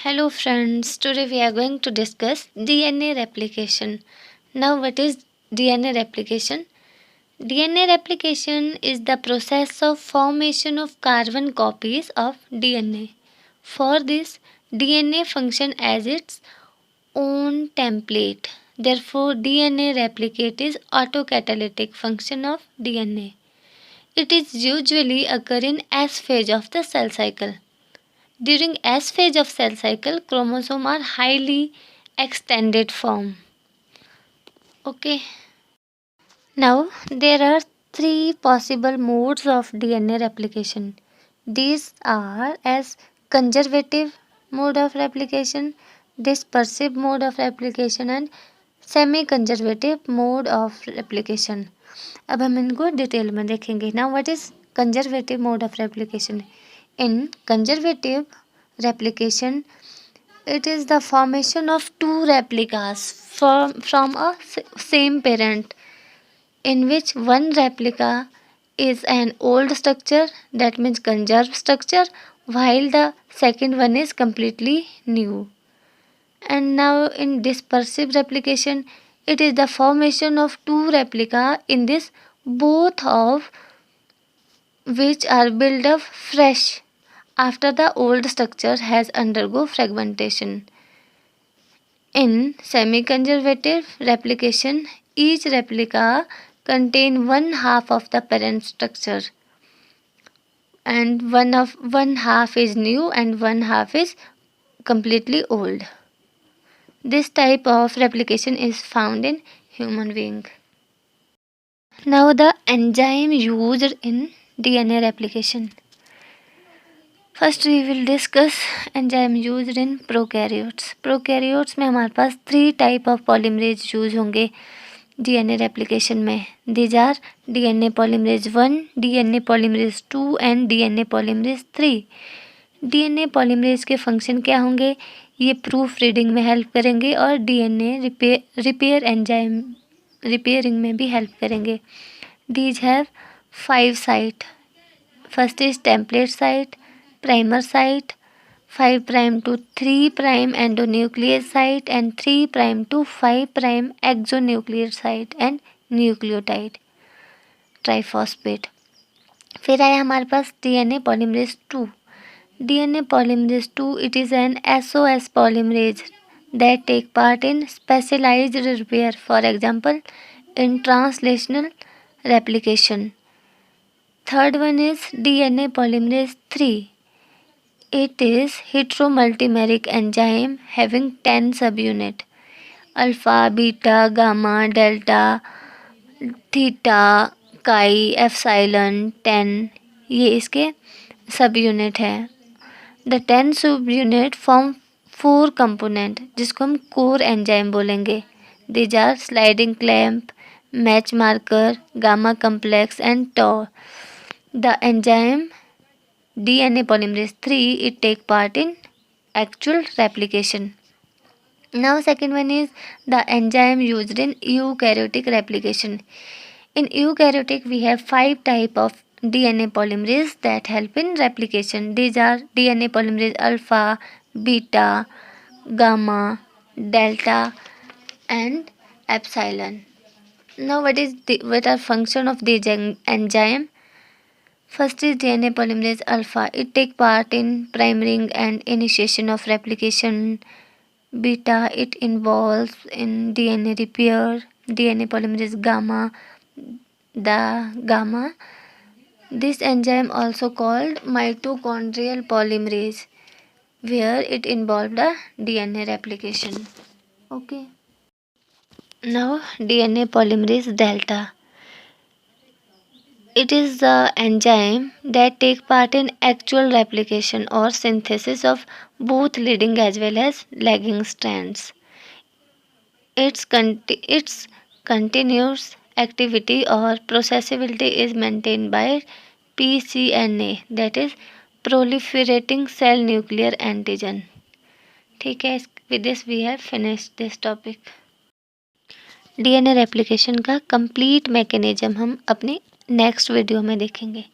Hello friends, today we are going to discuss DNA replication. Now what is DNA replication? DNA replication is the process of formation of carbon copies of DNA. For this, DNA function as its own template. Therefore, DNA replicate is autocatalytic function of DNA. It is usually occur in S phase of the cell cycle. During S phase of cell cycle, chromosomes are highly extended form. Okay. Now there are three possible modes of DNA replication. These are as conservative mode of replication, dispersive mode of replication and semi conservative mode of replication. अब हम इनको detail में देखेंगे. Now what is conservative mode of replication? In conservative replication, it is the formation of two replicas from a same parent, in which one replica is an old structure, that means conserved structure, while the second one is completely new. And now in dispersive replication, it is the formation of two replica in this, both of which are built up fresh after the old structure has undergo fragmentation. In semi-conservative replication, each replica contain one half of the parent structure, and one half is new and one half is completely old. This type of replication is found in human being. Now the enzyme used in DNA replication. First we will discuss enzyme used in prokaryotes. Prokaryotes में हमारे पास 3 type of polymerase use होंगे DNA replication में. These are DNA polymerase 1, DNA polymerase 2 and DNA polymerase 3. DNA polymerase के function क्या होंगे? ये proof reading में हेल्प करेंगे और डीएनए रिपेयर एंजाइम रिपेयरिंग में भी हेल्प करेंगे. These have 5 site. First is template site, primer site, 5' to 3' endonuclease site and 3' to 5' exonuclease site and nucleotide triphosphate. फिर आया हमारे पास DNA polymerase 2. DNA polymerase 2, it is an SOS polymerase that take part in specialized repair, for example in translational replication. Third one is DNA polymerase 3. It is heteromultimeric enzyme having 10 subunit: alpha, beta, gamma, delta, theta, chi, epsilon, 10. ये इसके सब unit है. The 10 सब unit form 4 component जिसको हम core enzyme बोलेंगे. These are sliding clamp, match marker, gamma complex and tau. The enzyme DNA polymerase 3, it take part in actual replication. Now second one is the enzyme used in eukaryotic replication. In eukaryotic we have 5 type of DNA polymerase that help in replication. These are DNA polymerase alpha, beta, gamma, delta and epsilon. Now what are function of these enzyme? First is DNA polymerase alpha. It take part in priming and initiation of replication. Beta, it involves in DNA repair. DNA polymerase gamma, the gamma. This enzyme also called mitochondrial polymerase, where it involved the DNA replication. Okay. Now DNA polymerase delta. It is the enzyme that take part in actual replication or synthesis of both leading as well as lagging strands. Its continuous activity or processability is maintained by pCNA, that is proliferating cell nuclear antigen. ठीक है, with this we have finished this topic. DNA replication का complete mechanism हम अपनी next video में देखेंगे.